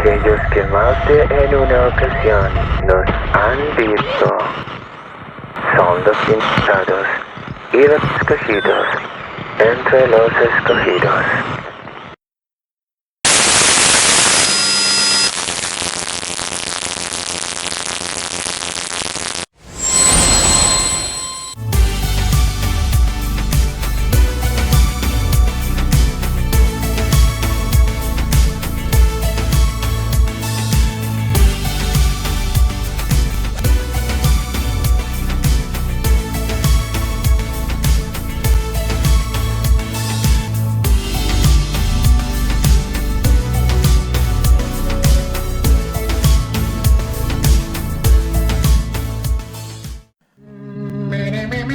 aquellos que más de en una ocasión nos han visto son los invitados y los escogidos entre los escogidos.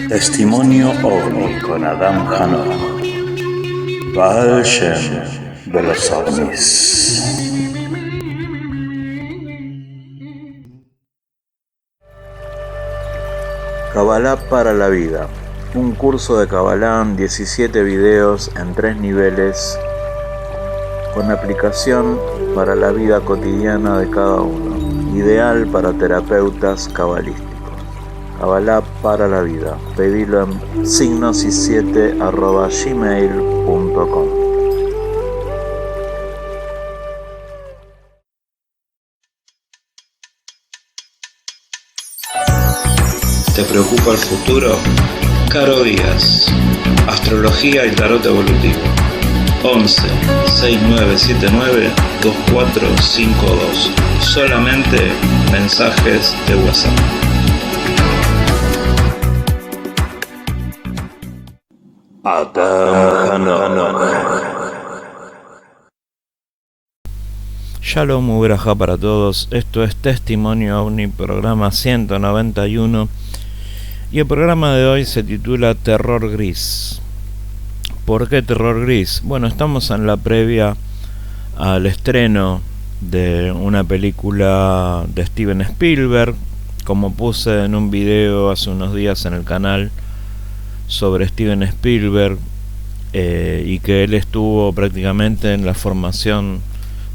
Testimonio OVNI con Adam Hanoch, Baal Shem de los ovnis. Kabbalah para la vida. Un curso de Kabbalah en 17 videos en 3 niveles con aplicación para la vida cotidiana de cada uno. Ideal para terapeutas cabalísticos. Kabbalah para la vida. Pedilo en signosis7@gmail.com. ¿Te preocupa el futuro? Caro Díaz, Astrología y Tarot Evolutivo. 11 6979 2452. Solamente mensajes de WhatsApp. Adam Hanoch. Shalom Ubraja para todos. Esto es Testimonio OVNI, programa 191. Y el programa de hoy se titula Terror Gris. ¿Por qué Terror Gris? Bueno, estamos en la previa al estreno de una película de Steven Spielberg. Como puse en un video hace unos días en el canal sobre Steven Spielberg, y que él estuvo prácticamente en la formación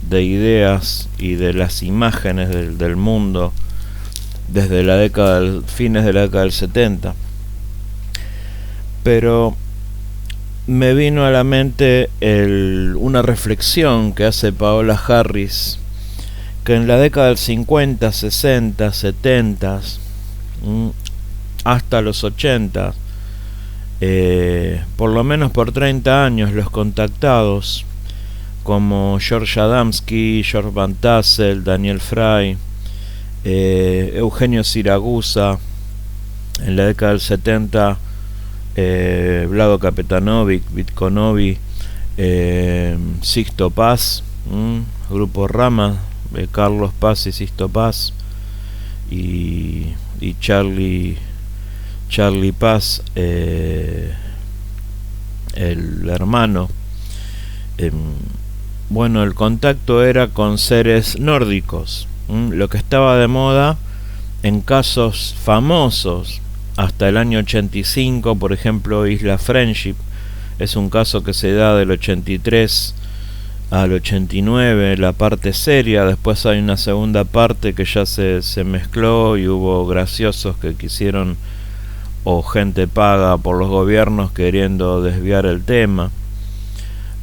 de ideas y de las imágenes del mundo desde la fines de la década del 70. Pero me vino a la mente una reflexión que hace Paola Harris, que en la década del 50, 60, 70 hasta los 80, por lo menos por 30 años, los contactados como George Adamski, George Van Tassel, Daniel Fry, Eugenio Siragusa, en la década del 70 Vlado Kapetanovic, Vitkonovi, Sixto Paz, Grupo Rama, Carlos Paz y Sixto Paz, y Charlie Paz, el hermano. Bueno, el contacto era con seres nórdicos, lo que estaba de moda en casos famosos hasta el año 85, por ejemplo, Isla Friendship, es un caso que se da del 83 al 89, la parte seria. Después hay una segunda parte que ya se mezcló y hubo graciosos que quisieron, o gente paga por los gobiernos queriendo desviar el tema.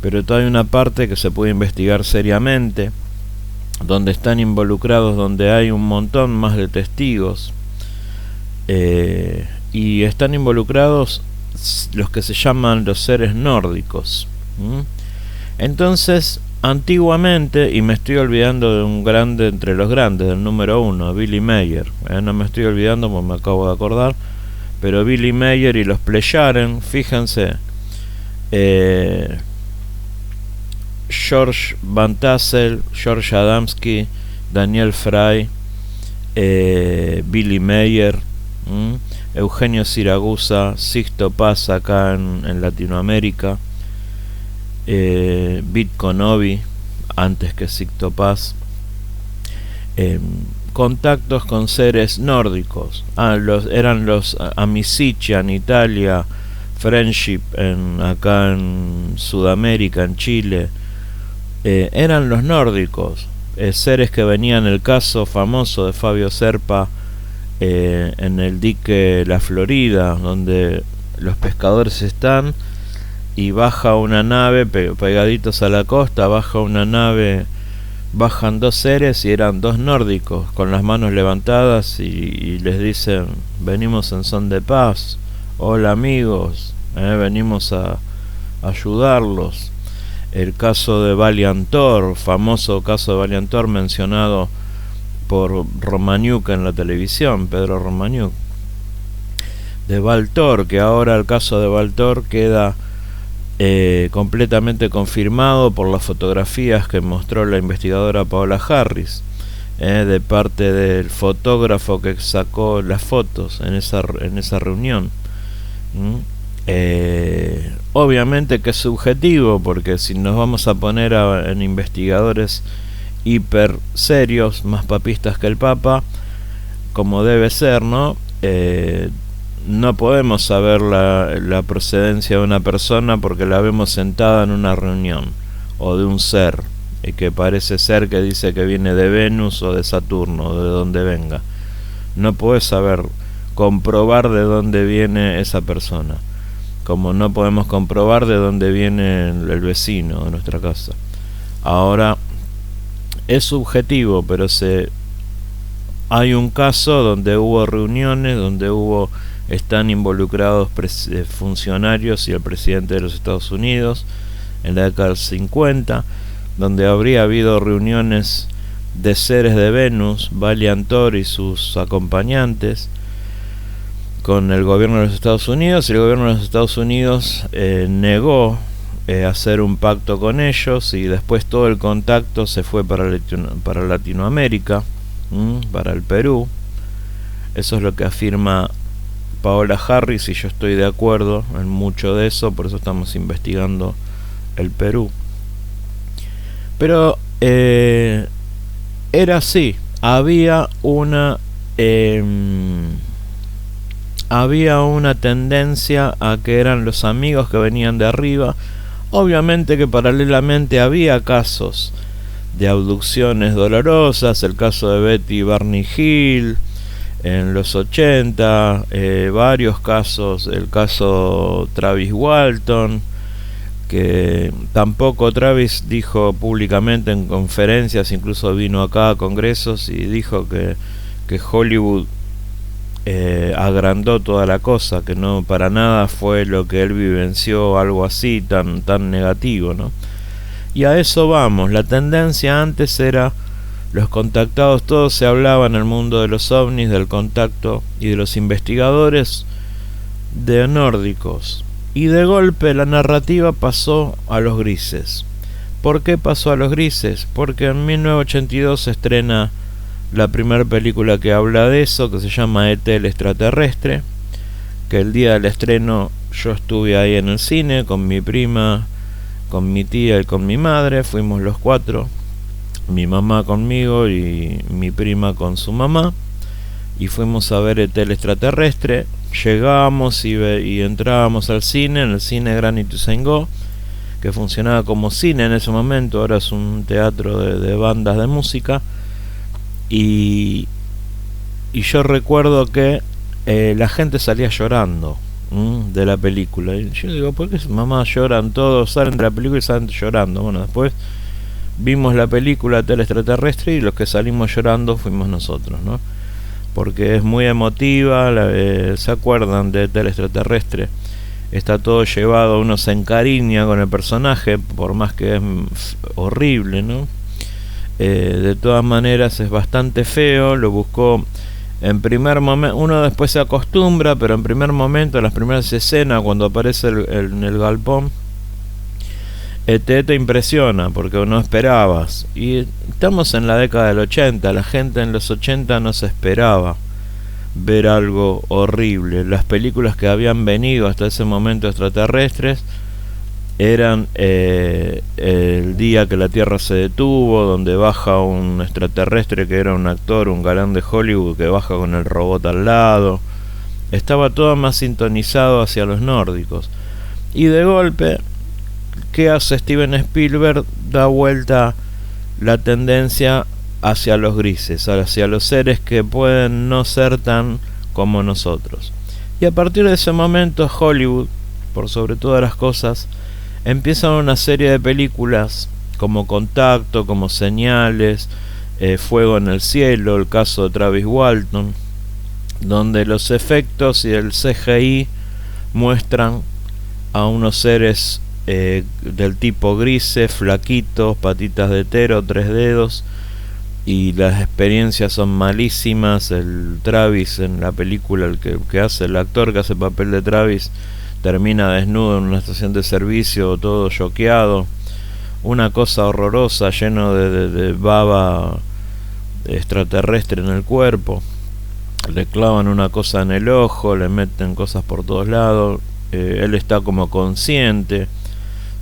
Pero todavía hay una parte que se puede investigar seriamente, donde están involucrados, donde hay un montón más de testigos, y están involucrados los que se llaman los seres nórdicos. Entonces, antiguamente, y me estoy olvidando de un grande entre los grandes, del número 1, Billy Mayer, no me estoy olvidando porque me acabo de acordar, pero Billy Mayer y los Plejaren, fíjense, George Van Tassel, George Adamski, Daniel Fry, Billy Mayer, Eugenio Siragusa, Sixto Paz acá en Latinoamérica, Vitkonovi antes que Sixto Paz, contactos con seres nórdicos. Eran los Amicitia en Italia, Friendship acá en Sudamérica, en Chile. Eran los nórdicos, seres que venían, el caso famoso de Fabio Serpa en el dique La Florida, donde los pescadores están y baja una nave pegaditos a la costa, baja una nave, bajan 2 seres y eran 2 nórdicos con las manos levantadas y les dicen: venimos en son de paz, hola amigos, venimos a ayudarlos. El caso de Valiantor, famoso caso de Valiantor mencionado por Romaniuk en la televisión, Pedro Romaniuk, de Valtor, que ahora el caso de Valtor queda completamente confirmado por las fotografías que mostró la investigadora Paola Harris, de parte del fotógrafo que sacó las fotos en esa reunión. Obviamente que es subjetivo, porque si nos vamos a poner en investigadores hiper serios, más papistas que el Papa, como debe ser, ¿no? No podemos saber la procedencia de una persona porque la vemos sentada en una reunión, o de un ser que parece ser que dice que viene de Venus o de Saturno, o de donde venga. No puedes saber, comprobar de dónde viene esa persona, como no podemos comprobar de dónde viene el vecino de nuestra casa. Ahora, es subjetivo, pero hay un caso donde hubo reuniones, donde están involucrados funcionarios y el presidente de los Estados Unidos en la década del 50, donde habría habido reuniones de seres de Venus, Valiantor y sus acompañantes, con el gobierno de los Estados Unidos, y el gobierno de los Estados Unidos negó hacer un pacto con ellos, y después todo el contacto se fue para Latinoamérica, para el Perú. Eso es lo que afirma Paola Harris, y yo estoy de acuerdo en mucho de eso, por eso estamos investigando el Perú. Pero era así, había una tendencia a que eran los amigos que venían de arriba. Obviamente que paralelamente había casos de abducciones dolorosas, el caso de Betty Barney Hill en los 80, varios casos, el caso Travis Walton, que tampoco Travis dijo públicamente en conferencias, incluso vino acá a congresos y dijo que Hollywood agrandó toda la cosa, que no para nada fue lo que él vivenció, algo así tan negativo, ¿no? Y a eso vamos. La tendencia antes era los contactados, todos se hablaba en el mundo de los ovnis, del contacto y de los investigadores de nórdicos, y de golpe la narrativa pasó a los grises. ¿Por qué pasó a los grises? Porque en 1982 se estrena la primera película que habla de eso, que se llama E.T. el extraterrestre, que el día del estreno yo estuve ahí en el cine con mi prima, con mi tía y con mi madre. Fuimos los 4, mi mamá conmigo y mi prima con su mamá, y fuimos a ver E.T. el extraterrestre. Llegamos y entrábamos al cine, en el cine Granite Ituzaingó, que funcionaba como cine en ese momento, ahora es un teatro de bandas de música. Y yo recuerdo que la gente salía llorando de la película. Y yo digo, ¿por qué mamá lloran todos? Salen de la película y salen llorando. Bueno, después vimos la película del extraterrestre y los que salimos llorando fuimos nosotros, ¿no? Porque es muy emotiva. ¿Se acuerdan de del extraterrestre? Está todo llevado, uno se encariña con el personaje, por más que es horrible, ¿no? De todas maneras es bastante feo. Lo buscó en primer momento, uno después se acostumbra, pero en primer momento, en las primeras escenas, cuando aparece en el galpón, te impresiona porque no esperabas. Y estamos en la década del 80, la gente en los 80 no se esperaba ver algo horrible. Las películas que habían venido hasta ese momento extraterrestres eran El día que la Tierra se detuvo, donde baja un extraterrestre que era un actor, un galán de Hollywood, que baja con el robot al lado. Estaba todo más sintonizado hacia los nórdicos. Y de golpe, ¿qué hace Steven Spielberg? Da vuelta la tendencia hacia los grises, hacia los seres que pueden no ser tan como nosotros. Y a partir de ese momento Hollywood, por sobre todas las cosas, empiezan una serie de películas como Contacto, como Señales, Fuego en el Cielo, el caso de Travis Walton, donde los efectos y el CGI muestran a unos seres del tipo grises, flaquitos, patitas de tero, 3 dedos, y las experiencias son malísimas. El Travis en la película, que hace el actor que hace el papel de Travis, termina desnudo en una estación de servicio, todo choqueado, una cosa horrorosa, lleno de baba extraterrestre en el cuerpo. Le clavan una cosa en el ojo, le meten cosas por todos lados. Él está como consciente.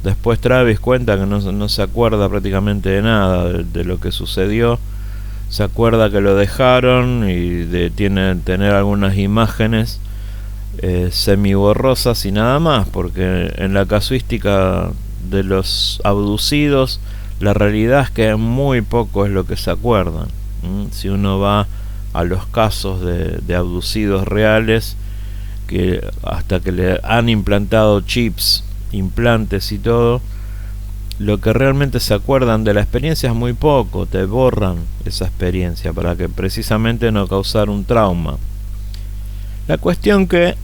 Después Travis cuenta que no se acuerda prácticamente de nada de lo que sucedió. Se acuerda que lo dejaron y de tener algunas imágenes semiborrosas y nada más, porque en la casuística de los abducidos la realidad es que muy poco es lo que se acuerdan. Si uno va a los casos de abducidos reales, que hasta que le han implantado chips, implantes y todo, lo que realmente se acuerdan de la experiencia es muy poco. Te borran esa experiencia para que precisamente no causar un trauma. La cuestión que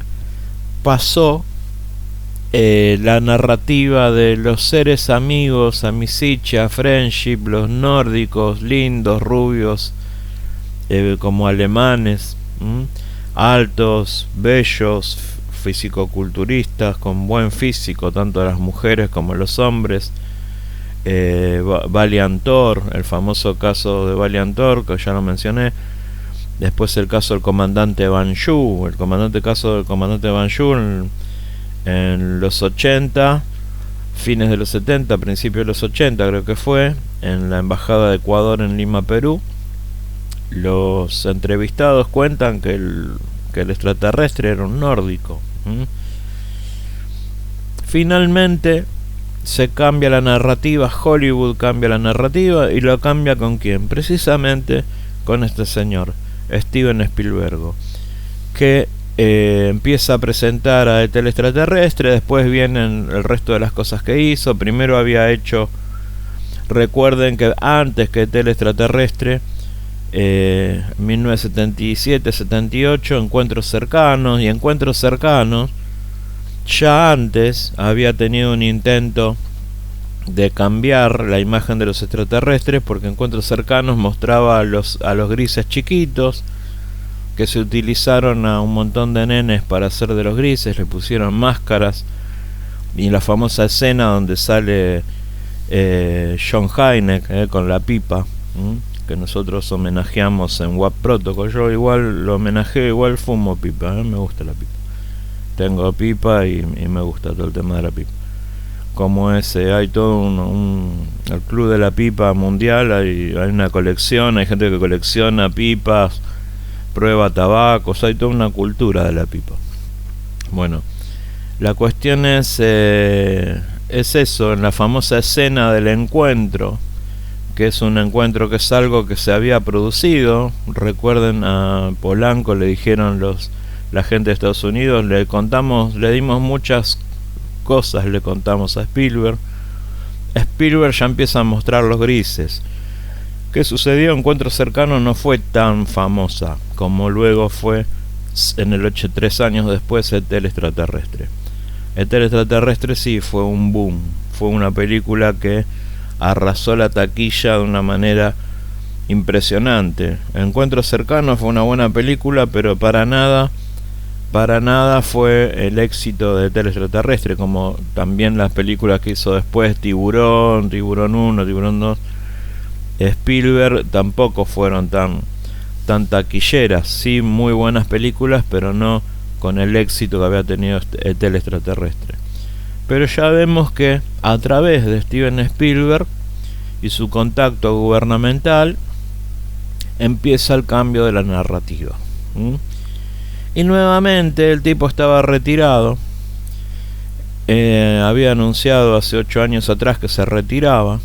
pasó, la narrativa de los seres amigos, amicitia, friendship, los nórdicos, lindos, rubios, como alemanes, altos, bellos, fisicoculturistas, con buen físico, tanto las mujeres como los hombres. Valiantor, el famoso caso de Valiantor, que ya lo mencioné. Después el caso del comandante Banju, caso del comandante Banju en los 80, fines de los 70, principios de los 80 creo que fue, en la embajada de Ecuador en Lima, Perú. Los entrevistados cuentan que el extraterrestre era un nórdico. Finalmente se cambia la narrativa, Hollywood cambia la narrativa, y lo cambia ¿con quién? Precisamente con este señor, Steven Spielberg, que empieza a presentar a ET extraterrestre. Después vienen el resto de las cosas que hizo. Primero había hecho, recuerden que antes que ET extraterrestre, 1977-78, Encuentros Cercanos, y Encuentros Cercanos ya antes había tenido un intento de cambiar la imagen de los extraterrestres, porque Encuentros Cercanos mostraba a los grises chiquitos, que se utilizaron a un montón de nenes para hacer de los grises, le pusieron máscaras, y la famosa escena donde sale John Hynek con la pipa, que nosotros homenajeamos en WAP Protocol. Yo igual lo homenajeo, igual fumo pipa, me gusta la pipa, tengo pipa y me gusta todo el tema de la pipa. Como ese, hay todo el club de la pipa mundial, hay una colección, hay gente que colecciona pipas, prueba tabacos, hay toda una cultura de la pipa. Bueno, la cuestión es eso, en la famosa escena del encuentro, que es un encuentro que es algo que se había producido. Recuerden, a Polanco le dijeron la gente de Estados Unidos, le dimos muchas cosas, le contamos a Spielberg. Spielberg ya empieza a mostrar los grises. ¿Qué sucedió? Encuentros Cercanos no fue tan famosa como luego fue en el 3 años después ET extraterrestre. ET extraterrestre sí fue un boom, fue una película que arrasó la taquilla de una manera impresionante. Encuentros Cercanos fue una buena película, pero para nada fue el éxito de ET extraterrestre, como también las películas que hizo después, Tiburón 1, Tiburón 2. Spielberg tampoco fueron tan taquilleras, sí, muy buenas películas, pero no con el éxito que había tenido ET extraterrestre. Pero ya vemos que a través de Steven Spielberg y su contacto gubernamental empieza el cambio de la narrativa. Y nuevamente el tipo estaba retirado. Había anunciado hace 8 años atrás que se retiraba,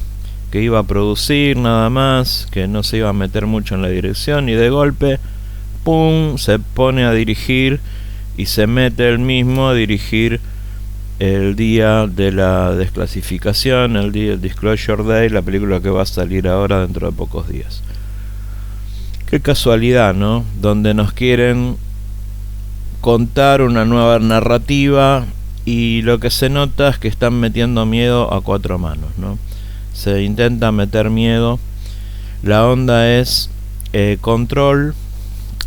que iba a producir nada más, que no se iba a meter mucho en la dirección, y de golpe, ¡pum!, se pone a dirigir y se mete él mismo a dirigir el día de la desclasificación, el día del Disclosure Day, la película que va a salir ahora dentro de pocos días. Qué casualidad, ¿no? Donde nos quieren contar una nueva narrativa y lo que se nota es que están metiendo miedo a cuatro manos, ¿no? Se intenta meter miedo. La onda es control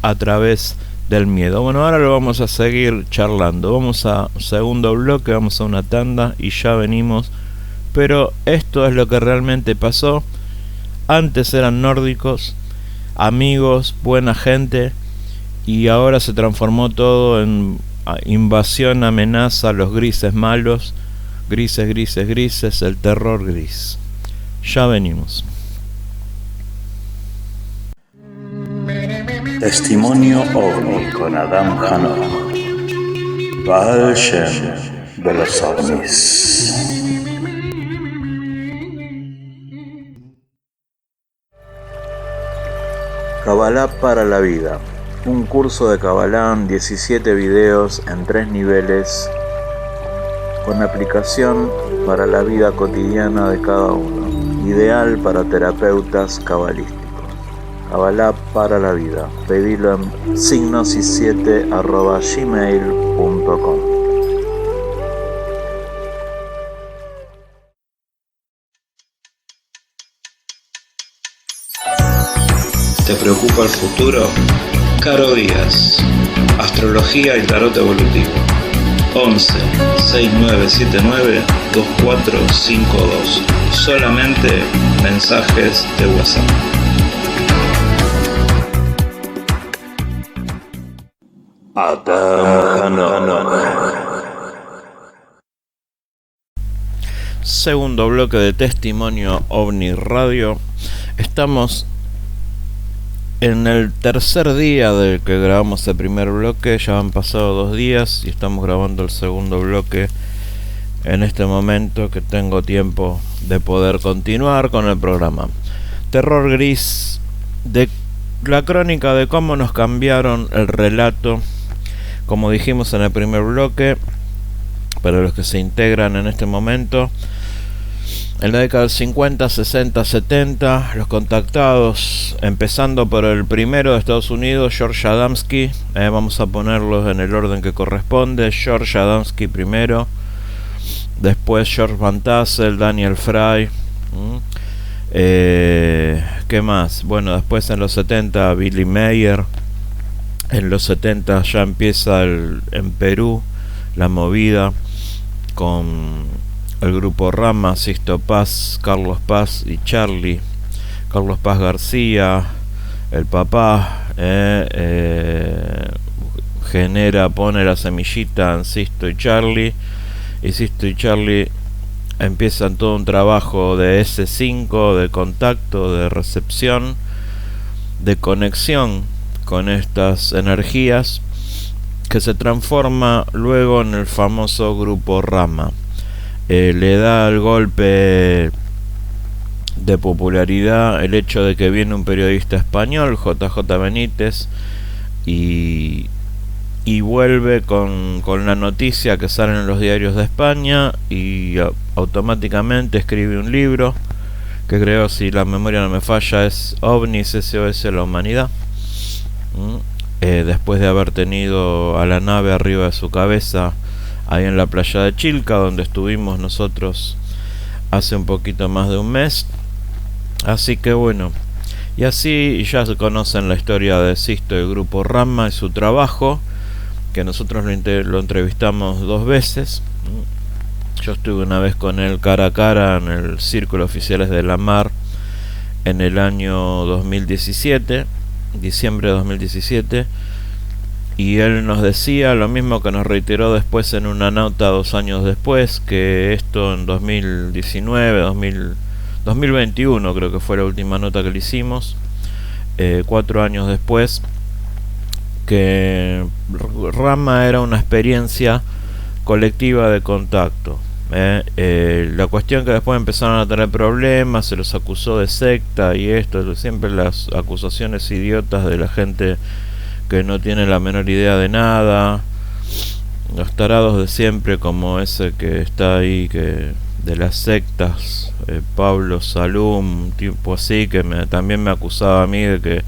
a través del miedo. Bueno, ahora lo vamos a seguir charlando. Vamos a segundo bloque, vamos a una tanda y ya venimos. Pero esto es lo que realmente pasó. Antes eran nórdicos, amigos, buena gente, y ahora se transformó todo en invasión, amenaza, los grises malos, grises, grises, grises, el terror gris. Ya venimos. Testimonio OVNI con Adam Hanoch, Baal Shem de los ovnis. Kabbalah para la vida. Un curso de Kabbalah, 17 videos en 3 niveles, con aplicación para la vida cotidiana de cada uno. Ideal para terapeutas cabalísticos. Kabbalah para la vida. Pedilo en signosis7@gmail.com. ¿Te preocupa el futuro? Caro Díaz, Astrología y Tarot Evolutivo. 11 6979 2452. Solamente mensajes de WhatsApp. Adam Hanoch. Segundo bloque de Testimonio OVNI Radio. Estamos en el tercer día del que grabamos el primer bloque. Ya han pasado 2 días y estamos grabando el segundo bloque en este momento que tengo tiempo de poder continuar con el programa. Terror gris, de la crónica de cómo nos cambiaron el relato, como dijimos en el primer bloque, para los que se integran en este momento. En la década del 50, 60, 70, los contactados, empezando por el primero de Estados Unidos, George Adamski, vamos a ponerlos en el orden que corresponde. George Adamski primero, después George Van Tassel, Daniel Fry, ¿qué más? Bueno, después en los 70 Billy Mayer. En los 70 ya empieza en Perú la movida con el grupo Rama, Sixto Paz, Carlos Paz y Charlie. Carlos Paz García, el papá, pone la semillita en Sixto y Charlie, y Sixto y Charlie empiezan todo un trabajo de S5, de contacto, de recepción, de conexión con estas energías, que se transforma luego en el famoso grupo Rama. Le da el golpe de popularidad el hecho de que viene un periodista español, JJ Benítez, y vuelve con la noticia que sale en los diarios de España, y automáticamente escribe un libro que, creo, si la memoria no me falla, es OVNIs SOS la Humanidad. Después de haber tenido a la nave arriba de su cabeza ahí en la playa de Chilca, donde estuvimos nosotros hace un poquito más de un mes. Así que bueno, y así ya se conocen la historia de Sixto y el grupo Rama y su trabajo, que nosotros lo entrevistamos 2 veces. Yo estuve una vez con él cara a cara en el Círculo Oficiales de la Mar en el año 2017, diciembre de 2017, y él nos decía lo mismo que nos reiteró después en una nota 2 años después, que esto en 2021 creo que fue la última nota que le hicimos, 4 años después, que Rama era una experiencia colectiva de contacto. La cuestión que después empezaron a tener problemas, se los acusó de secta y esto, siempre las acusaciones idiotas de la gente que no tiene la menor idea de nada, los tarados de siempre, como ese que está ahí, que de las sectas, Pablo Salum, un tipo así que también me acusaba a mí de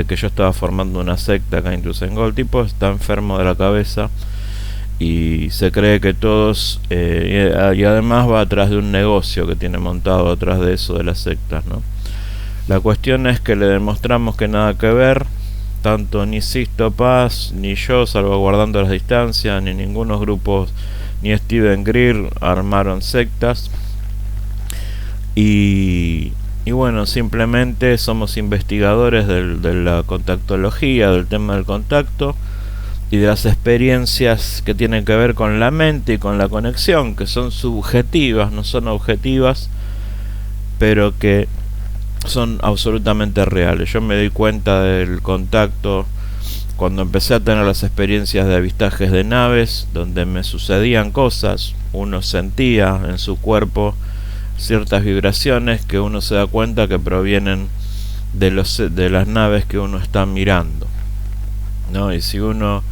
que yo estaba formando una secta acá en Ituzaingó. El tipo está enfermo de la cabeza y se cree que todos, y además va atrás de un negocio que tiene montado atrás de eso de las sectas, ¿no? La cuestión es que le demostramos que nada que ver, tanto ni Sisto Paz ni yo, salvaguardando las distancias, ni ningunos grupos, ni Steven Greer armaron sectas. Y bueno, simplemente somos investigadores de la contactología, del tema del contacto y de las experiencias que tienen que ver con la mente y con la conexión, que son subjetivas, no son objetivas, pero que son absolutamente reales. Yo me di cuenta del contacto cuando empecé a tener las experiencias de avistajes de naves, donde me sucedían cosas, uno sentía en su cuerpo ciertas vibraciones que uno se da cuenta que provienen de las naves que uno está mirando, ¿no? Y si uno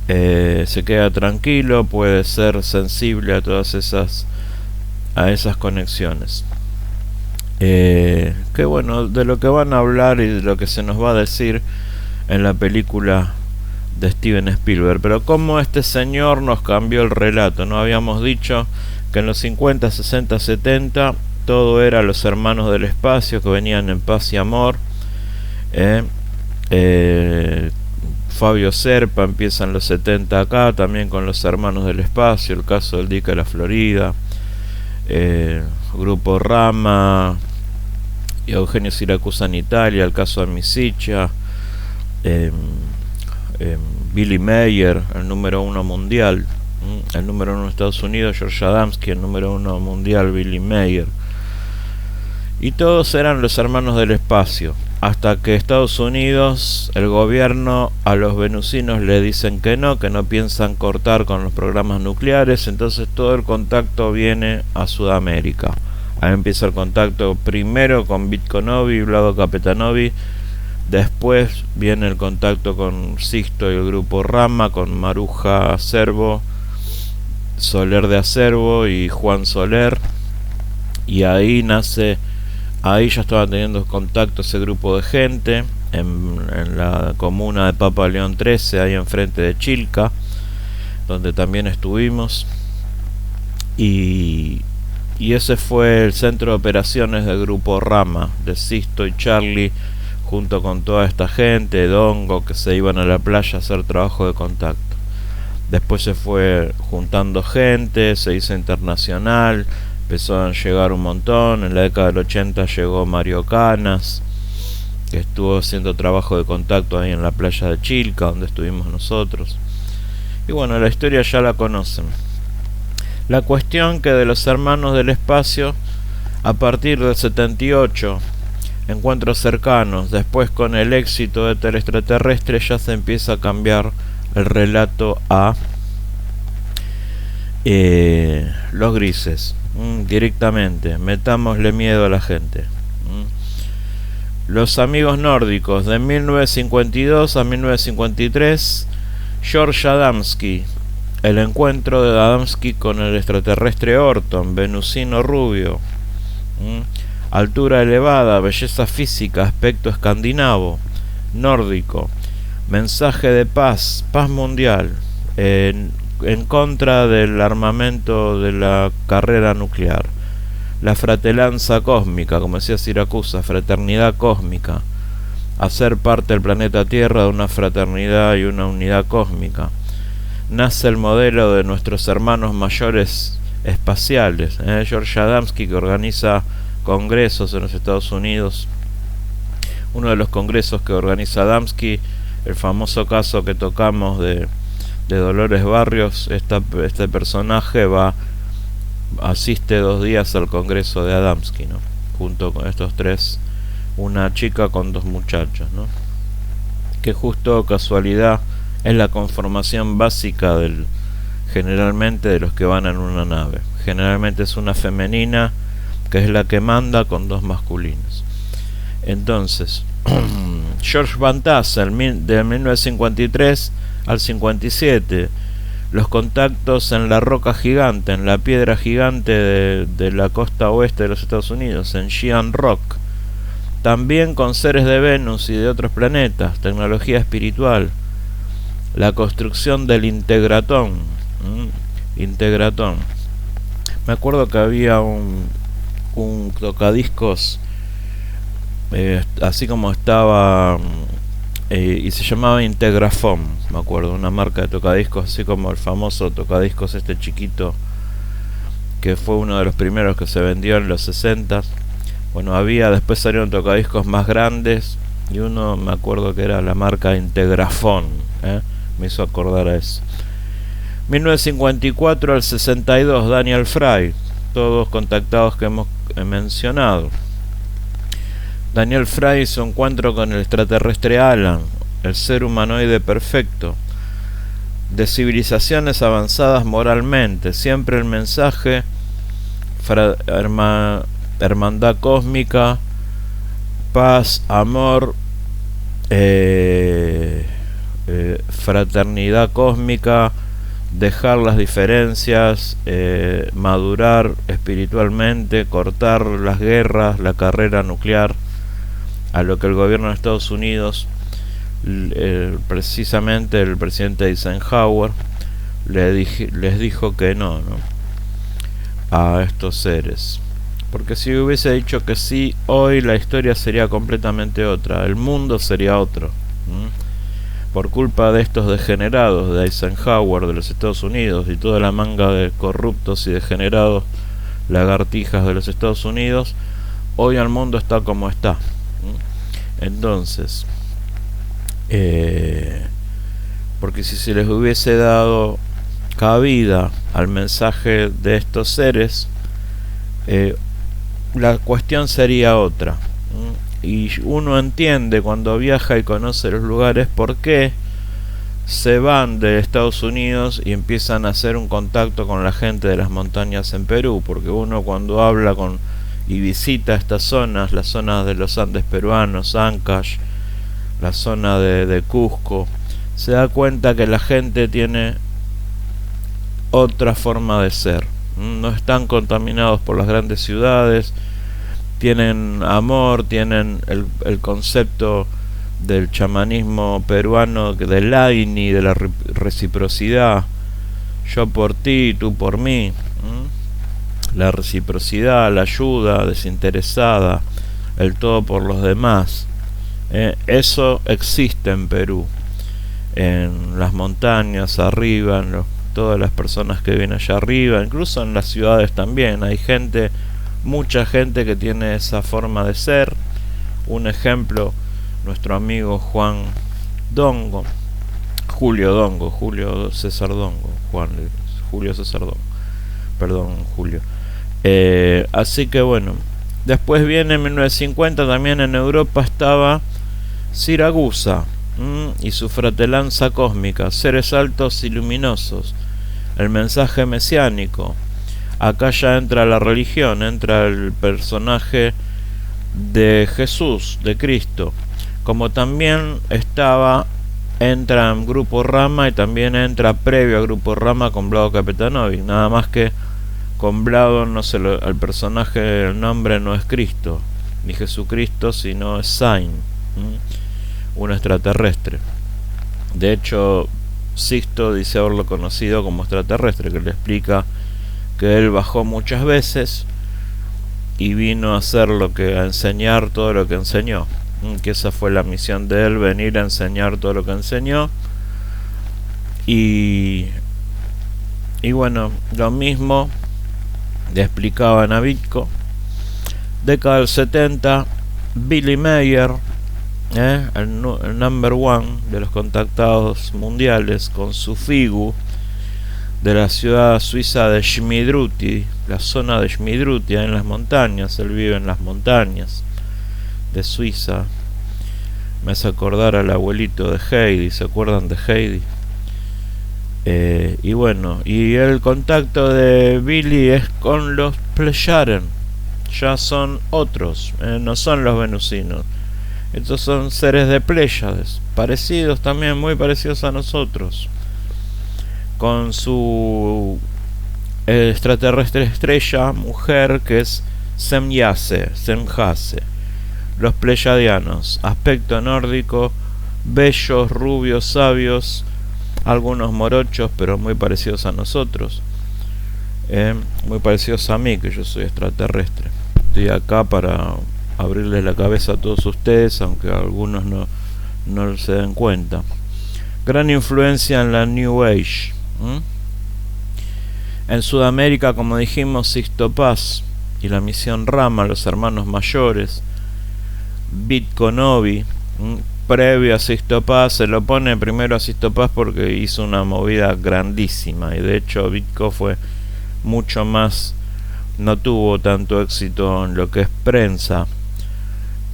se queda tranquilo, puede ser sensible a todas esas conexiones. Que bueno, de lo que van a hablar y de lo que se nos va a decir en la película de Steven Spielberg. Pero cómo este señor nos cambió el relato, ¿no? Habíamos dicho que en los 50, 60, 70 todo era Los Hermanos del Espacio, que venían en Paz y Amor. Fabio Serpa empieza en los 70 acá, también con Los Hermanos del Espacio, el caso del Dique de la Florida, Grupo Rama y Eugenio Siracusa en Italia, el caso de Amicitia, Billy Mayer, el número 1 mundial, el número 1 en Estados Unidos, George Adamski, el número 1 mundial, Billy Mayer, y todos eran Los Hermanos del Espacio, hasta que Estados Unidos, el gobierno, a los venusinos le dicen que no piensan cortar con los programas nucleares. Entonces todo el contacto viene a Sudamérica. Ahí empieza el contacto primero con Vitkonovi, Vlado Capetanovi, después viene el contacto con Sisto y el grupo Rama, con Maruja Acerbo, Soler de Acerbo y Juan Soler, y ahí ya estaba teniendo contacto ese grupo de gente en la comuna de Papa León 13, ahí enfrente de Chilca, donde también estuvimos, y ese fue el centro de operaciones del grupo Rama, de Sisto y Charlie, junto con toda esta gente, Dongo, que se iban a la playa a hacer trabajo de contacto. Después se fue juntando gente, se hizo internacional, empezó a llegar un montón. En la década del 80 llegó Mario Canas, que estuvo haciendo trabajo de contacto ahí en la playa de Chilca, donde estuvimos nosotros. Y bueno, la historia ya la conocen. La cuestión que de Los Hermanos del Espacio, a partir del 78, Encuentros Cercanos, después con el éxito de Terrestre, ya se empieza a cambiar el relato a Los Grises. Directamente, metámosle miedo a la gente. Los Amigos Nórdicos, de 1952 a 1953, George Adamski, el encuentro de Adamski con el extraterrestre Orton, venusino rubio, altura elevada, belleza física, aspecto escandinavo, nórdico, mensaje de paz mundial, en contra del armamento de la carrera nuclear, la fratelanza cósmica, como decía Siracusa, fraternidad cósmica, hacer parte del planeta Tierra de una fraternidad y una unidad cósmica. Nace el modelo de nuestros hermanos mayores espaciales, George Adamski, que organiza congresos en los Estados Unidos. Uno de los congresos que organiza Adamski, el famoso caso que tocamos de Dolores Barrios, este personaje asiste 2 días al congreso de Adamski, ¿no? Junto con estos 3, una chica con 2 muchachos, ¿no? Que justo casualidad es la conformación básica generalmente de los que van en una nave. generalmente es una femenina que es la que manda con 2 masculinos. Entonces, George Van Tassel, de 1953 al 57, los contactos en la roca gigante, en la piedra gigante de la costa oeste de los Estados Unidos, en Giant Rock, también con seres de Venus y de otros planetas, tecnología espiritual, la construcción del Integratón. Integratón. Me acuerdo que había un tocadiscos, así como estaba, y se llamaba Integrafon, me acuerdo, una marca de tocadiscos, así como el famoso tocadiscos este chiquito, que fue uno de los primeros que se vendió en los 60. Bueno, después salieron tocadiscos más grandes, y uno me acuerdo que era la marca Integrafon, me hizo acordar a eso. 1954 al 62, Daniel Fry, todos contactados que hemos mencionado. Daniel Fry su encuentro con el extraterrestre Alan, el ser humanoide perfecto, de civilizaciones avanzadas moralmente, siempre el mensaje, hermandad cósmica, paz, amor, fraternidad cósmica, dejar las diferencias, madurar espiritualmente, cortar las guerras, la carrera nuclear, a lo que el gobierno de Estados Unidos, precisamente el presidente Eisenhower, les dijo que no a estos seres. Porque si hubiese dicho que sí, hoy la historia sería completamente otra, el mundo sería otro. Por culpa de estos degenerados de Eisenhower, de los Estados Unidos, y toda la manga de corruptos y degenerados lagartijas de los Estados Unidos, hoy el mundo está como está. Entonces, porque si se les hubiese dado cabida al mensaje de estos seres, la cuestión sería otra. Y uno entiende cuando viaja y conoce los lugares por qué se van de Estados Unidos y empiezan a hacer un contacto con la gente de las montañas en Perú, porque uno cuando habla y visita estas zonas, las zonas de los Andes peruanos, Ancash, la zona de Cusco, se da cuenta que la gente tiene otra forma de ser. No están contaminados por las grandes ciudades, tienen amor, tienen el concepto del chamanismo peruano, del Aini, de la reciprocidad, yo por ti, tú por mí, la reciprocidad, la ayuda desinteresada, el todo por los demás. Eso existe en Perú, en las montañas arriba, todas las personas que viven allá arriba, incluso en las ciudades también hay gente, mucha gente que tiene esa forma de ser. Un ejemplo, nuestro amigo Julio César Dongo, perdón, Julio. Así que bueno, después viene en 1950, también en Europa estaba Siragusa y su fratelanza cósmica, seres altos y luminosos, el mensaje mesiánico. Acá ya entra la religión, entra el personaje de Jesús, de Cristo, como también entra en Grupo Rama, y también entra previo a Grupo Rama con Vlado Kapetanovic, nada más que con Vlado al personaje, el nombre no es Cristo ni Jesucristo, sino es Sain, un extraterrestre. De hecho, Sixto dice haberlo conocido como extraterrestre, que le explica que él bajó muchas veces y vino a hacer a enseñar todo lo que enseñó, que esa fue la misión de él, venir a enseñar todo lo que enseñó. Y bueno, lo mismo le explicaba Nabitko. Década del 70, Billy Mayer, el number one de los contactados mundiales, con su Figu, de la ciudad suiza de Schmidruti, la zona de Schmidruti, en las montañas. Él vive en las montañas de Suiza. Me hace acordar al abuelito de Heidi. ¿Se acuerdan de Heidi? Y bueno, y el contacto de Billy es con los Plejaren. Ya son otros, no son los venusinos. Estos son seres de Pléyades, parecidos también, muy parecidos a nosotros, con su extraterrestre estrella, mujer, que es Semjase. Los pleyadianos, aspecto nórdico, bellos, rubios, sabios, algunos morochos, pero muy parecidos a nosotros, muy parecidos a mí, que yo soy extraterrestre. Estoy acá para abrirles la cabeza a todos ustedes, aunque algunos no se den cuenta. Gran influencia en la New Age. En Sudamérica, como dijimos, Sixto Paz y la Misión Rama, los hermanos mayores. Vitko Novi, previo a Sixto Paz, se lo pone primero a Sixto Paz porque hizo una movida grandísima, y de hecho Vitko fue mucho más, no tuvo tanto éxito en lo que es prensa.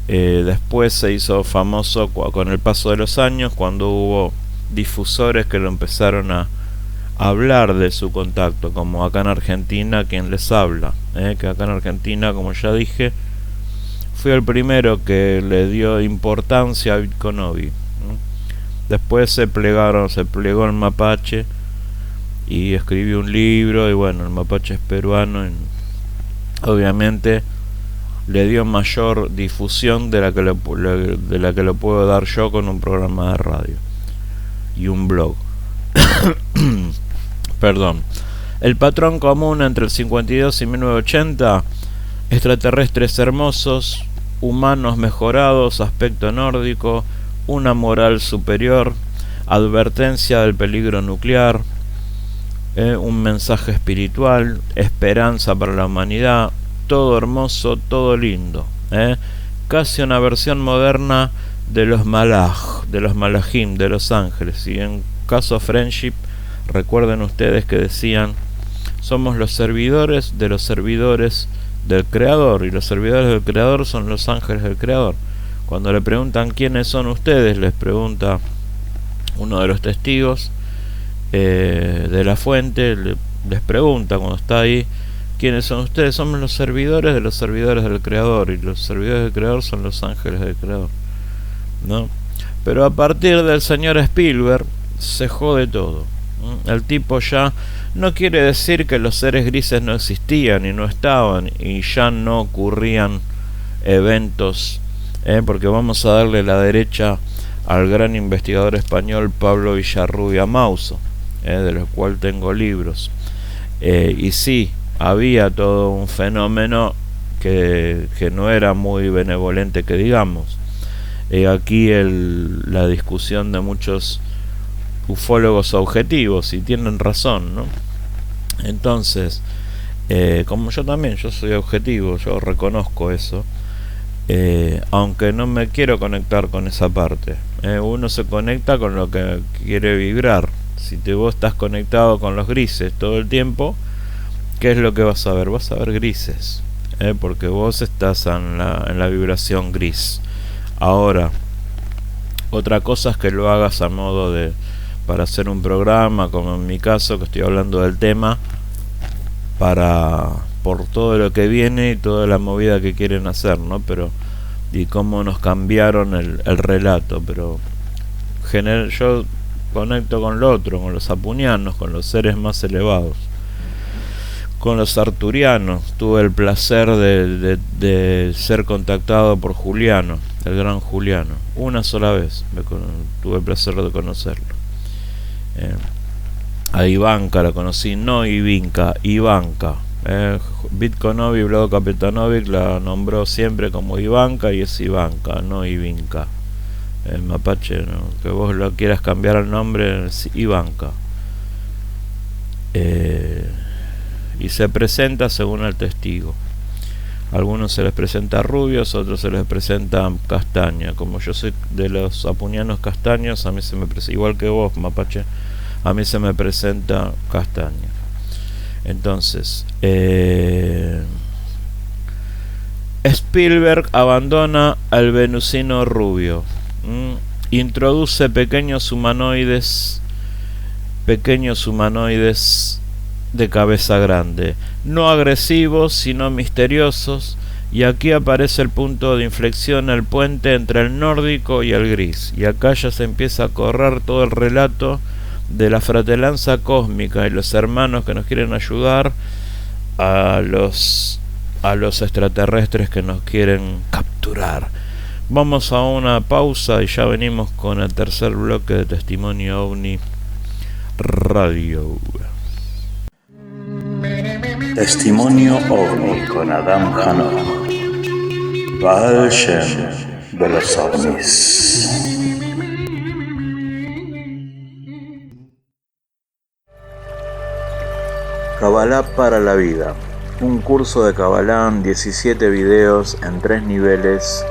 Después se hizo famoso con el paso de los años, cuando hubo difusores que lo empezaron a hablar de su contacto, como acá en Argentina quien les habla, que acá en Argentina, como ya dije, fui el primero que le dio importancia a Vitko Novi. Después se plegó el mapache y escribió un libro, y bueno, el mapache es peruano y obviamente le dio mayor difusión de la que lo puedo dar yo con un programa de radio y un blog. Perdón. El patrón común entre el 52 y 1980: extraterrestres hermosos, humanos mejorados, aspecto nórdico, una moral superior, advertencia del peligro nuclear, un mensaje espiritual, esperanza para la humanidad, todo hermoso, todo lindo, casi una versión moderna de los malaj, de los malajim, de los ángeles. Y en caso Friendship, recuerden ustedes que decían: somos los servidores de los servidores del Creador, y los servidores del Creador son los ángeles del Creador. Cuando le preguntan quiénes son ustedes, les pregunta uno de los testigos de la fuente, les pregunta cuando está ahí: ¿quiénes son ustedes? Somos los servidores de los servidores del Creador, y los servidores del Creador son los ángeles del Creador, ¿no? Pero a partir del señor Spielberg se jode todo. El tipo ya no quiere decir que los seres grises no existían y no estaban y ya no ocurrían eventos, porque vamos a darle la derecha al gran investigador español Pablo Villarrubia Mauso, de los cual tengo libros, y sí, había todo un fenómeno que no era muy benevolente, que digamos. Aquí la discusión de muchos ufólogos objetivos, y tienen razón, ¿no? Entonces, como yo también, yo soy objetivo, yo reconozco eso, aunque no me quiero conectar con esa parte. Uno se conecta con lo que quiere vibrar. Si vos estás conectado con los grises todo el tiempo, ¿qué es lo que vas a ver? Vas a ver grises, porque vos estás en la vibración gris. Ahora, otra cosa es que lo hagas a modo de para hacer un programa, como en mi caso, que estoy hablando del tema, por todo lo que viene y toda la movida que quieren hacer, ¿no? Pero y cómo nos cambiaron el relato. Pero yo conecto con lo otro, con los apunianos, con los seres más elevados, con los arturianos. Tuve el placer de ser contactado por Juliano, el gran Juliano, una sola vez tuve el placer de conocerlo. A Ivanka la conocí, no Ivinka, Ivanka. Vitko Novi, Vlado Kapetanovic la nombró siempre como Ivanka, y es Ivanka, no Ivinka. Mapache, ¿no? Que vos lo quieras cambiar el nombre, es Ivanka. Y se presenta según el testigo. Algunos se les presenta rubios, otros se les presenta castaña. Como yo soy de los apunianos castaños, a mí se me presenta, igual que vos, Mapache, a mí se me presenta castaña. Entonces, Spielberg abandona al venusino rubio, introduce pequeños humanoides pequeños humanoides de cabeza grande, no agresivos sino misteriosos, y aquí aparece el punto de inflexión, el puente entre el nórdico y el gris, y acá ya se empieza a correr todo el relato de la fratelanza cósmica y los hermanos que nos quieren ayudar a los extraterrestres que nos quieren capturar. Vamos a una pausa y ya venimos con el tercer bloque de Testimonio OVNI Radio. Testimonio OVNI con Adam Hanoa. Baal Shem de los ovnis. Kabbalah para la vida. Un curso de Kabbalah en 17 videos en 3 niveles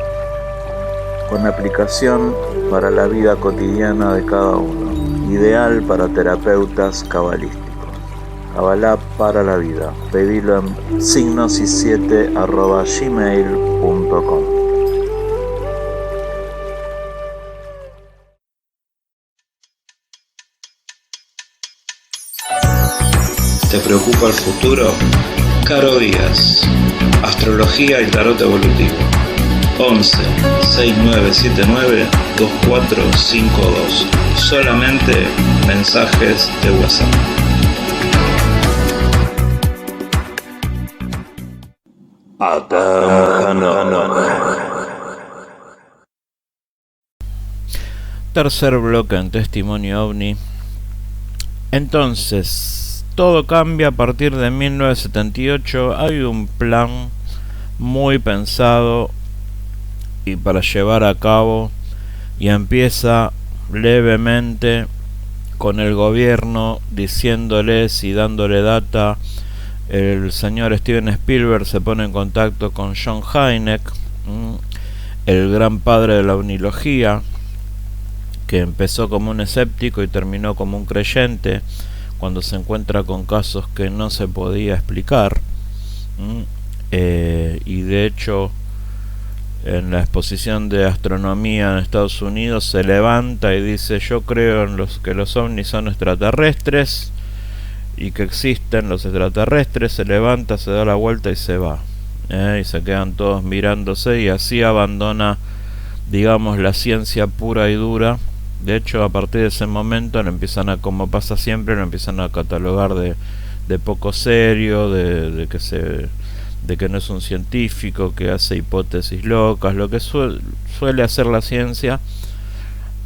con aplicación para la vida cotidiana de cada uno. Ideal para terapeutas cabalísticos. Kabbalah para la vida. Pedilo en signosis7@gmail.com. ¿Te preocupa el futuro? Caro Díaz, Astrología y Tarot Evolutivo. 11 6979 2452. Solamente mensajes de WhatsApp. Tercer bloque en Testimonio OVNI. Entonces, todo cambia a partir de 1978. Hay un plan muy pensado y para llevar a cabo, y empieza levemente con el gobierno diciéndoles y dándole data. El señor Steven Spielberg se pone en contacto con John Hynek, el gran padre de la ovnilogía, que empezó como un escéptico y terminó como un creyente cuando se encuentra con casos que no se podía explicar. Y de hecho, en la exposición de astronomía en Estados Unidos se levanta y dice: yo creo en que los ovnis son extraterrestres y que existen los extraterrestres. Se levanta, se da la vuelta y se va, y se quedan todos mirándose, y así abandona, digamos, la ciencia pura y dura. De hecho, a partir de ese momento lo empiezan a, como pasa siempre, lo empiezan a catalogar de poco serio, de que no es un científico, que hace hipótesis locas, lo que suele hacer la ciencia,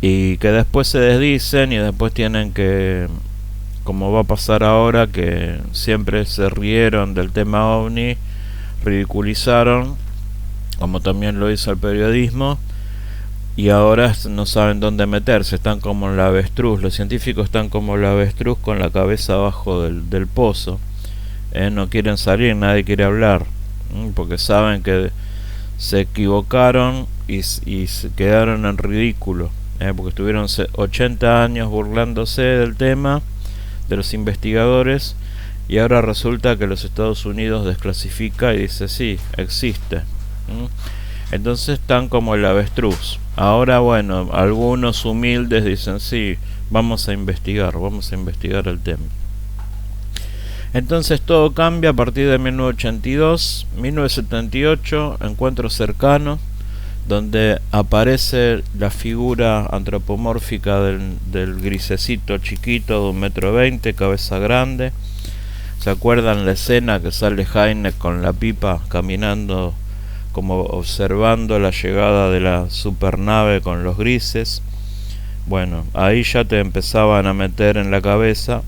y que después se desdicen y después tienen que, como va a pasar ahora, que siempre se rieron del tema OVNI, ridiculizaron, como también lo hizo el periodismo, y ahora no saben dónde meterse. Están como la avestruz, los científicos están como la avestruz con la cabeza abajo del pozo. No quieren salir, nadie quiere hablar, porque saben que se equivocaron y se quedaron en ridículo, porque estuvieron 80 años burlándose del tema, de los investigadores, y ahora resulta que los Estados Unidos desclasifica y dice: sí, existe. Entonces están como el avestruz. Ahora, bueno, algunos humildes dicen: sí, vamos a investigar el tema. Entonces todo cambia a partir de 1982, 1978, Encuentro Cercano, donde aparece la figura antropomórfica del grisecito chiquito de 1,20 m, cabeza grande. ¿Se acuerdan la escena que sale Hynek con la pipa caminando, como observando la llegada de la supernave con los grises? Bueno, ahí ya te empezaban a meter en la cabeza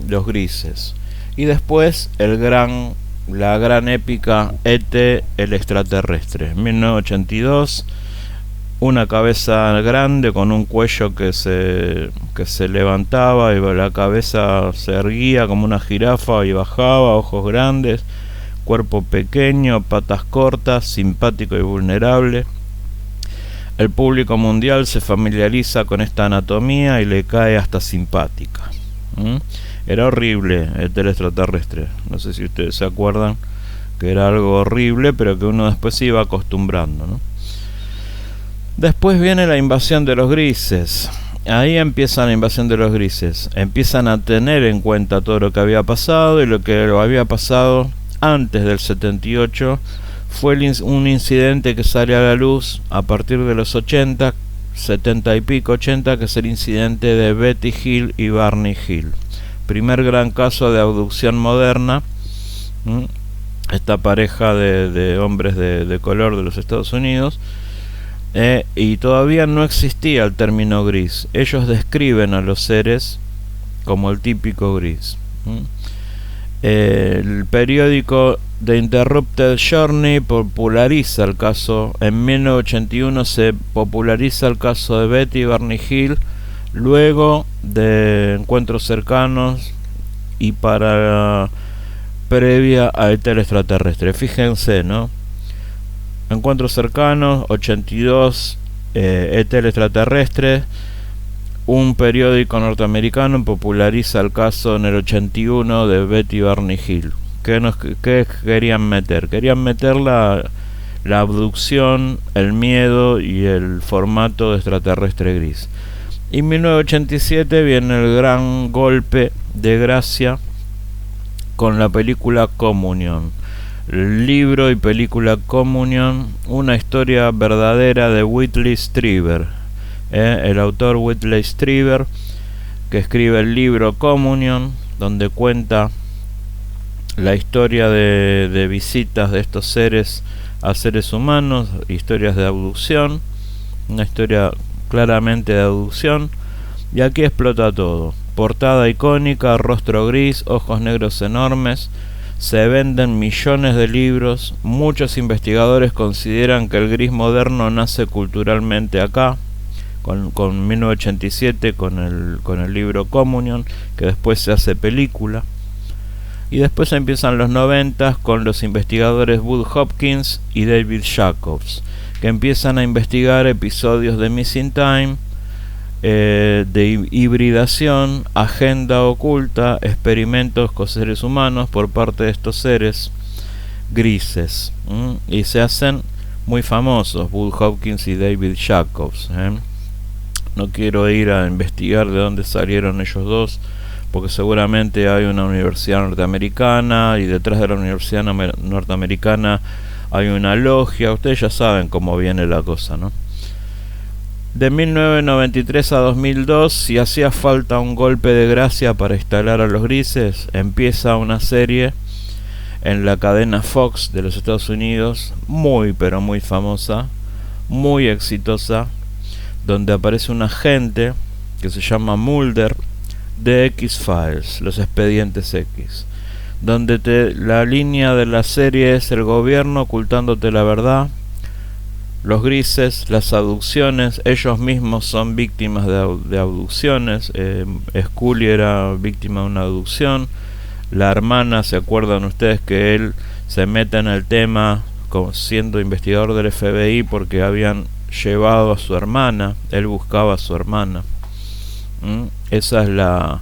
los grises. Y después la gran épica E.T. el extraterrestre, 1982, una cabeza grande con un cuello que se levantaba y la cabeza se erguía como una jirafa y bajaba, ojos grandes, cuerpo pequeño, patas cortas, simpático y vulnerable. El público mundial se familiariza con esta anatomía y le cae hasta simpática. Era horrible el extraterrestre. No sé si ustedes se acuerdan que era algo horrible, pero que uno después se iba acostumbrando, ¿no? Después viene la invasión de los grises. ahí empieza la invasión de los grises. Empiezan a tener en cuenta todo lo que había pasado, y lo que había pasado antes del 78 fue un incidente que sale a la luz a partir de los 80, 70 y pico, 80, que es el incidente de Betty Hill y Barney Hill. Primer gran caso de abducción moderna. Esta pareja de hombres de color de los Estados Unidos. Y todavía no existía el término gris. Ellos describen a los seres como el típico gris. El periódico The Interrupted Journey populariza el caso. En 1981 se populariza el caso de Betty y Barney Hill, luego de Encuentros Cercanos y previa a ET extraterrestre. Fíjense, ¿no? Encuentros Cercanos, 82, ET extraterrestre. Un periódico norteamericano populariza el caso en el 81 de Betty y Barney Hill. ¿Qué querían meter? Querían meter la abducción, el miedo y el formato de extraterrestre gris. Y en 1987 viene el gran golpe de gracia con la película Communion. Libro y película Communion, una historia verdadera de Whitley Strieber. El autor Whitley Strieber, que escribe el libro Communion, donde cuenta la historia de visitas de estos seres a seres humanos, historias de abducción, una historia claramente de abducción, y aquí explota todo. Portada icónica, rostro gris, ojos negros enormes. Se venden millones de libros. Muchos investigadores consideran que el gris moderno nace culturalmente acá, con 1987, con el libro Communion, que después se hace película. Y después empiezan los 90 con los investigadores Bud Hopkins y David Jacobs, que empiezan a investigar episodios de Missing Time, de hibridación, agenda oculta, experimentos con seres humanos por parte de estos seres grises, y se hacen muy famosos Bud Hopkins y David Jacobs. No quiero ir a investigar de dónde salieron ellos dos, porque seguramente hay una universidad norteamericana, y detrás de la universidad norteamericana hay una logia. Ustedes ya saben cómo viene la cosa, ¿no? De 1993 a 2002, si hacía falta un golpe de gracia para instalar a los grises, empieza una serie en la cadena Fox de los Estados Unidos, muy pero muy famosa, muy exitosa, donde aparece un agente que se llama Mulder, de X-Files, los expedientes X, donde la línea de la serie es el gobierno ocultándote la verdad, los grises, las abducciones. Ellos mismos son víctimas de abducciones. Scully era víctima de una abducción. La hermana, ¿se acuerdan ustedes que él se mete en el tema siendo investigador del FBI porque habían llevado a su hermana? Él buscaba a su hermana. Esa es la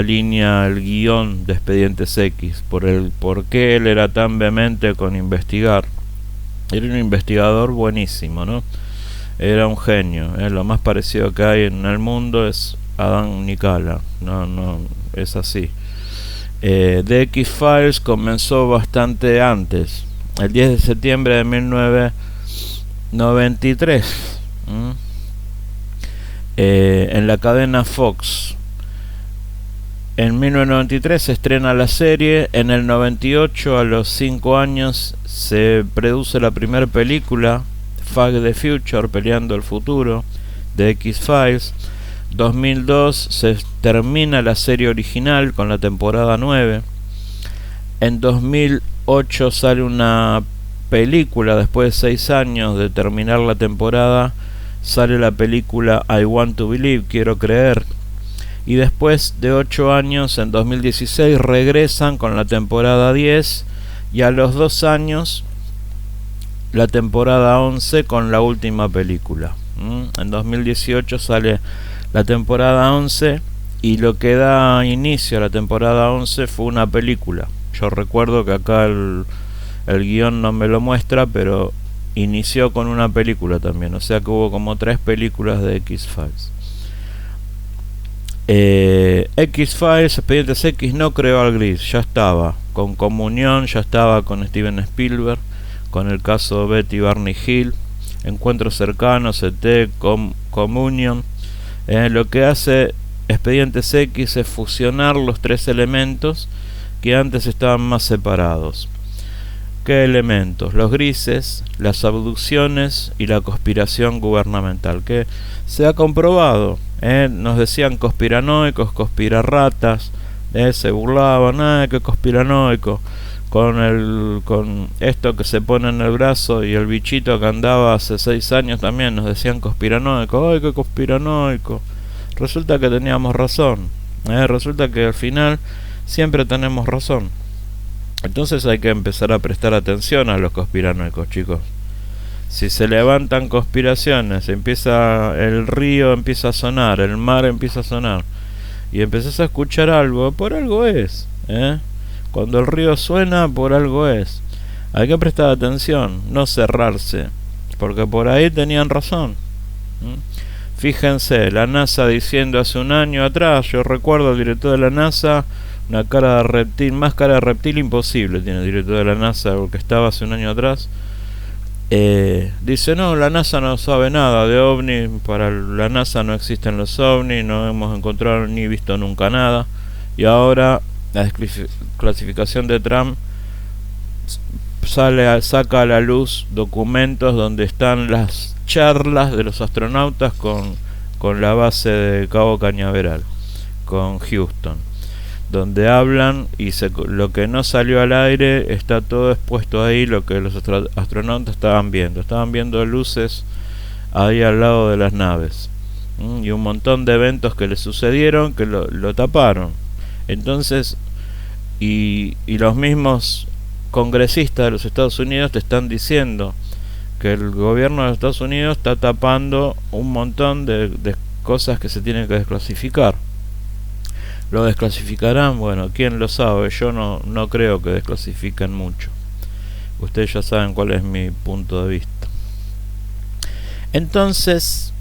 línea, el guión de Expedientes X, por qué él era tan vehemente con investigar. Era un investigador buenísimo, ¿no? Era un genio, lo más parecido que hay en el mundo es Adán Nicala. No, es así. The X-Files comenzó bastante antes, el 10 de septiembre de 1993, en la cadena Fox. En 1993 se estrena la serie. En el 98, a los 5 años, se produce la primera película, Fight the Future, peleando el futuro, de X-Files. 2002 se termina la serie original con la temporada 9. En 2008 sale una película, después de 6 años de terminar la temporada, sale la película I Want to Believe, quiero creer. Y después de 8 años, en 2016, regresan con la temporada 10, y a los 2 años la temporada 11 con la última película. En 2018 sale la temporada 11, y lo que da inicio a la temporada 11 fue una película. Yo recuerdo que acá el guión no me lo muestra, pero inició con una película también, o sea que hubo como 3 películas de X-Files. X-Files, Expedientes X no creó al Gris, ya estaba con Comunión, ya estaba con Steven Spielberg, con el caso Betty Barney Hill, Encuentros Cercanos, ET, Communion. Lo que hace Expedientes X es fusionar los tres elementos que antes estaban más separados. ¿Qué elementos? Los grises, las abducciones y la conspiración gubernamental, que se ha comprobado. Nos decían conspiranoicos, conspirarratas, se burlaban, que conspiranoico, con esto que se pone en el brazo, y el bichito que andaba hace 6 años también nos decían conspiranoico, ¡ay, qué conspiranoico! Resulta que teníamos razón, resulta que al final siempre tenemos razón. Entonces hay que empezar a prestar atención a los conspiranoicos, chicos. Si se levantan conspiraciones, el río empieza a sonar, el mar empieza a sonar, y empezás a escuchar algo, por algo es, Cuando el río suena, por algo es. Hay que prestar atención, no cerrarse, porque por ahí tenían razón. Fíjense, la NASA diciendo hace un año atrás, yo recuerdo al director de la NASA, una cara de reptil, más cara de reptil imposible tiene el director de la NASA, porque estaba hace un año atrás. Dice, no, la NASA no sabe nada de ovnis, para la NASA no existen los ovnis, no hemos encontrado ni visto nunca nada. Y ahora la desclasificación de Trump saca a la luz documentos donde están las charlas de los astronautas con la base de Cabo Cañaveral, con Houston, donde hablan, y lo que no salió al aire está todo expuesto ahí, lo que los astronautas estaban viendo luces ahí al lado de las naves, y un montón de eventos que le sucedieron que lo taparon. Entonces, y los mismos congresistas de los Estados Unidos te están diciendo que el gobierno de los Estados Unidos está tapando un montón de cosas que se tienen que desclasificar. ¿Lo desclasificarán? Bueno, quién lo sabe. Yo no creo que desclasifiquen mucho. Ustedes ya saben cuál es mi punto de vista. Entonces,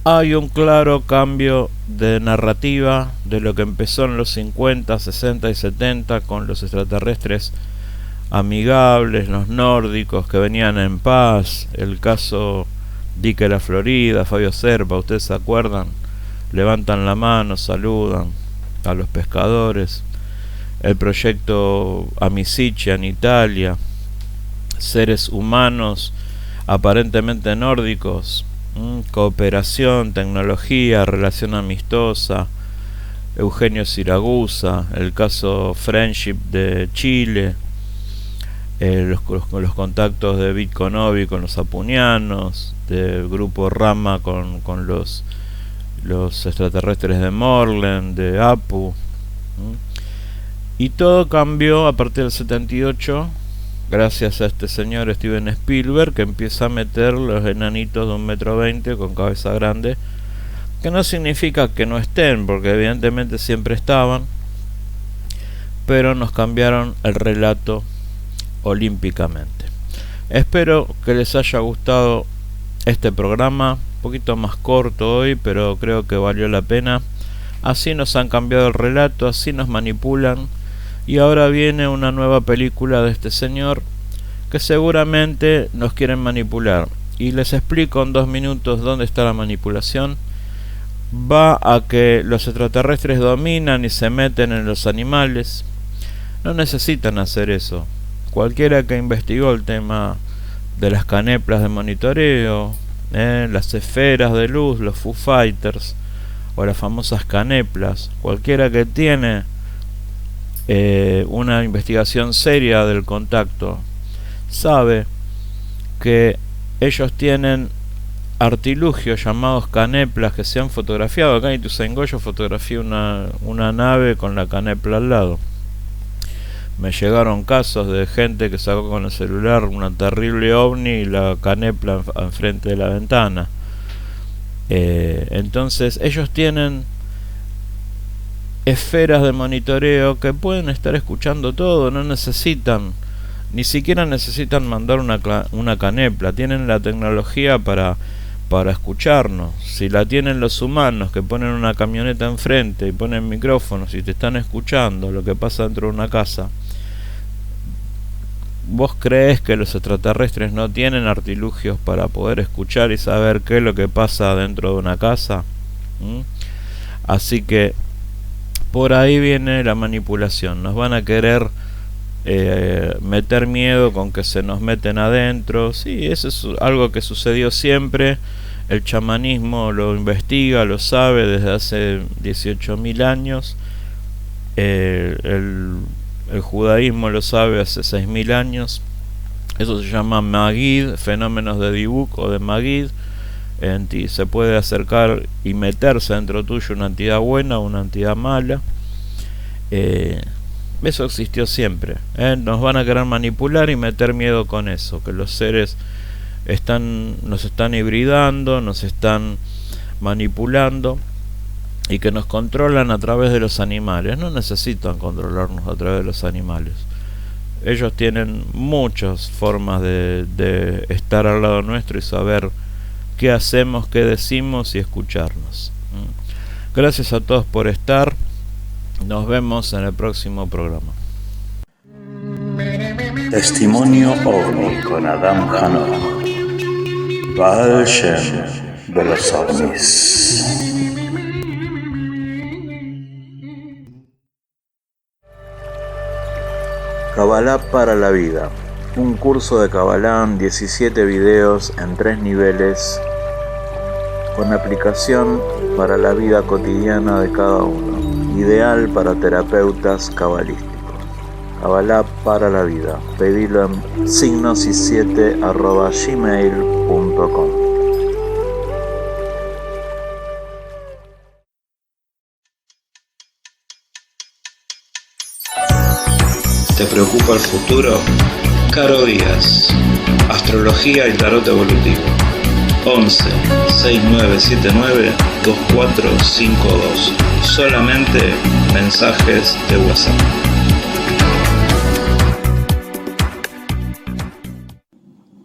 hay un claro cambio de narrativa de lo que empezó en los 50, 60 y 70 con los extraterrestres amigables, los nórdicos que venían en paz, el caso Dick de la Florida, Fabio Serpa, ¿ustedes se acuerdan? Levantan la mano, saludan a los pescadores. El proyecto Amicitia en Italia, seres humanos aparentemente nórdicos, cooperación, tecnología, relación amistosa, Eugenio Siragusa, el caso Friendship de Chile, los contactos de Bitconovi con los apunianos, del grupo Rama con los extraterrestres de Morland, de Apu, y todo cambió a partir del 78 gracias a este señor Steven Spielberg, que empieza a meter los enanitos de 1,20 m con cabeza grande, que no significa que no estén, porque evidentemente siempre estaban, pero nos cambiaron el relato olímpicamente. Espero que les haya gustado este programa, un poquito más corto hoy, pero creo que valió la pena. Así nos han cambiado el relato, así nos manipulan, y ahora viene una nueva película de este señor que seguramente nos quieren manipular, y les explico en 2 minutos dónde está la manipulación. Va a que los extraterrestres dominan y se meten en los animales. No necesitan hacer eso. Cualquiera que investigó el tema de las caneplas de monitoreo, las esferas de luz, los Foo Fighters o las famosas caneplas, cualquiera que tiene una investigación seria del contacto, sabe que ellos tienen artilugios llamados caneplas que se han fotografiado. Acá en Ituzaingó yo fotografié una nave con la canepla al lado. Me llegaron casos de gente que sacó con el celular una terrible ovni y la canepla enfrente de la ventana. Entonces ellos tienen esferas de monitoreo que pueden estar escuchando todo, no necesitan, ni siquiera necesitan mandar una canepla, tienen la tecnología para para escucharnos. Si la tienen los humanos, que ponen una camioneta enfrente y ponen micrófonos y te están escuchando lo que pasa dentro de una casa, ¿vos crees que los extraterrestres no tienen artilugios para poder escuchar y saber qué es lo que pasa dentro de una casa? Así que por ahí viene la manipulación. Nos van a querer meter miedo con que se nos meten adentro. Sí, eso es algo que sucedió siempre. El chamanismo lo investiga, lo sabe desde hace 18.000 años. El judaísmo lo sabe hace 6.000 años. Eso se llama Magid, fenómenos de Dibuk o de Magid. Se puede acercar y meterse dentro tuyo una entidad buena o una entidad mala. Eso existió siempre. Nos van a querer manipular y meter miedo con eso, que los seres nos están hibridando, nos están manipulando y que nos controlan a través de los animales. No necesitan controlarnos a través de los animales. Ellos tienen muchas formas de estar al lado nuestro y saber qué hacemos, qué decimos y escucharnos. Gracias a todos por estar. Nos vemos en el próximo programa. Testimonio OVNI con Adam Hanoch, Baal Shem de los ovnis. Kabbalah para la vida. Un curso de Kabbalah, 17 videos en 3 niveles, con aplicación para la vida cotidiana de cada uno. Ideal para terapeutas cabalísticos. Kabbalah para la vida. Pedilo en signosis7@gmail.com. ¿Te preocupa el futuro? Caro Díaz, Astrología y Tarot Evolutivo. 11 6979 2452. Solamente mensajes de WhatsApp.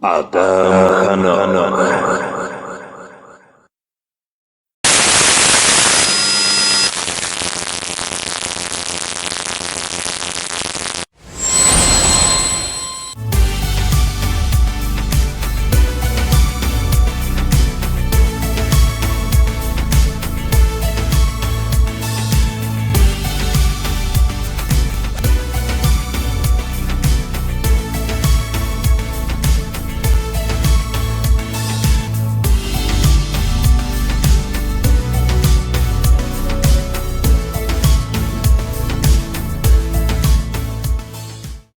Adam Hanoch.